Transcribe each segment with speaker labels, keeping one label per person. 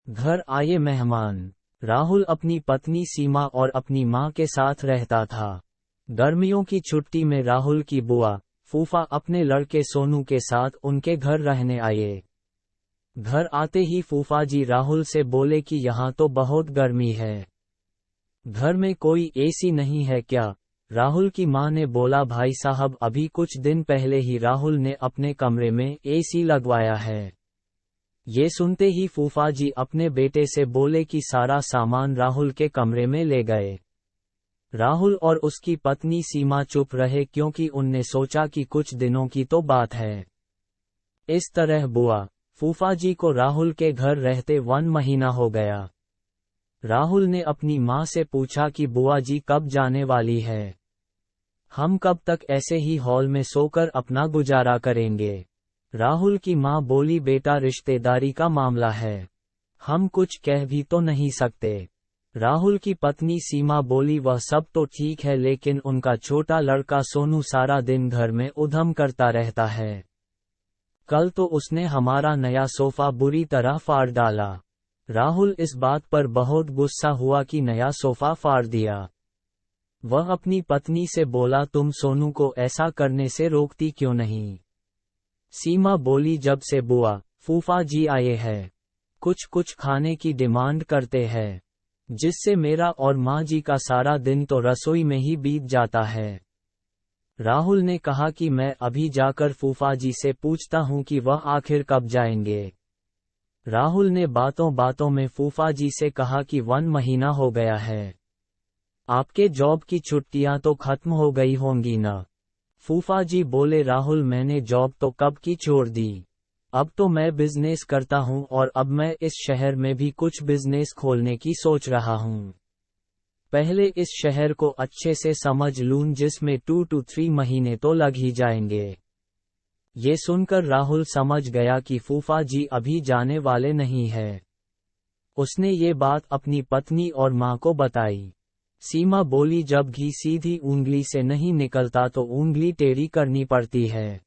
Speaker 1: घर आए मेहमान। राहुल अपनी पत्नी सीमा और अपनी मां के साथ रहता था। गर्मियों की छुट्टी में राहुल की बुआ फूफा अपने लड़के सोनू के साथ उनके घर रहने आए। घर आते ही फूफा जी राहुल से बोले कि यहाँ तो बहुत गर्मी है, घर में कोई एसी नहीं है क्या? राहुल की मां ने बोला, भाई साहब अभी कुछ दिन पहले ही राहुल ने अपने कमरे में एसी लगवाया है। ये सुनते ही फूफा जी अपने बेटे से बोले कि सारा सामान राहुल के कमरे में ले गए। राहुल और उसकी पत्नी सीमा चुप रहे क्योंकि उनने सोचा कि कुछ दिनों की तो बात है। इस तरह बुआ फूफा जी को राहुल के घर रहते 1 महीना हो गया। राहुल ने अपनी मां से पूछा कि बुआ जी कब जाने वाली है? हम कब तक ऐसे ही हॉल में सोकर अपना गुजारा करेंगे? राहुल की मां बोली, बेटा रिश्तेदारी का मामला है, हम कुछ कह भी तो नहीं सकते। राहुल की पत्नी सीमा बोली, वह सब तो ठीक है लेकिन उनका छोटा लड़का सोनू सारा दिन घर में उधम करता रहता है। कल तो उसने हमारा नया सोफा बुरी तरह फाड़ डाला। राहुल इस बात पर बहुत गुस्सा हुआ कि नया सोफा फाड़ दिया। वह अपनी पत्नी से बोला, तुम सोनू को ऐसा करने से रोकती क्यों नहीं? सीमा बोली, जब से बुआ फूफा जी आए हैं कुछ कुछ खाने की डिमांड करते हैं, जिससे मेरा और माँ जी का सारा दिन तो रसोई में ही बीत जाता है। राहुल ने कहा कि मैं अभी जाकर फूफा जी से पूछता हूँ कि वह आखिर कब जाएंगे। राहुल ने बातों बातों में फूफा जी से कहा कि 1 महीना हो गया है, आपके जॉब की छुट्टियां तो खत्म हो गई होंगी ना? फूफा जी बोले, राहुल मैंने जॉब तो कब की छोड़ दी, अब तो मैं बिजनेस करता हूं और अब मैं इस शहर में भी कुछ बिजनेस खोलने की सोच रहा हूं। पहले इस शहर को अच्छे से समझ लूं जिसमें 2 to 3 महीने तो लग ही जाएंगे। ये सुनकर राहुल समझ गया कि फूफा जी अभी जाने वाले नहीं है। उसने ये बात अपनी पत्नी और मां को बताई। सीमा बोली, जब घी सीधी उंगली से नहीं निकलता तो उंगली टेढ़ी करनी पड़ती है,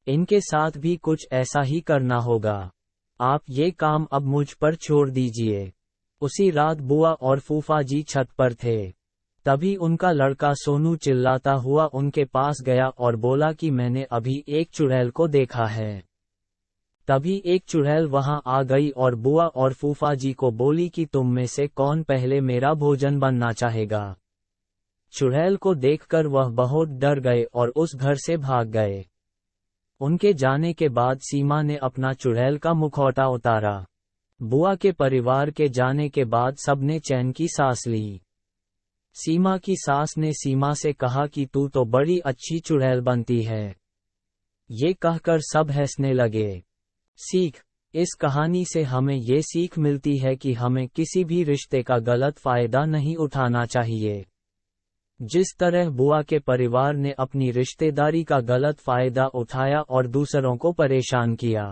Speaker 1: इनके साथ भी कुछ ऐसा ही करना होगा। आप ये काम अब मुझ पर छोड़ दीजिए। उसी रात बुआ और फूफा जी छत पर थे, तभी उनका लड़का सोनू चिल्लाता हुआ उनके पास गया और बोला कि मैंने अभी एक चुड़ैल को देखा है। तभी एक चुड़ैल वहां आ गई और बुआ और फूफा जी को बोली कि तुम में से कौन पहले मेरा भोजन बनना चाहेगा। चुड़ैल को देखकर वह बहुत डर गए और उस घर से भाग गए। उनके जाने के बाद सीमा ने अपना चुड़ैल का मुखौटा उतारा। बुआ के परिवार के जाने के बाद सबने चैन की सांस ली। सीमा की सास ने सीमा से कहा कि तू तो बड़ी अच्छी चुड़ैल बनती है। ये कहकर सब हंसने लगे। सीख: इस कहानी से हमें ये सीख मिलती है कि हमें किसी भी रिश्ते का गलत फायदा नहीं उठाना चाहिए। जिस तरह बुआ के परिवार ने अपनी रिश्तेदारी का गलत फायदा उठाया और दूसरों को परेशान किया।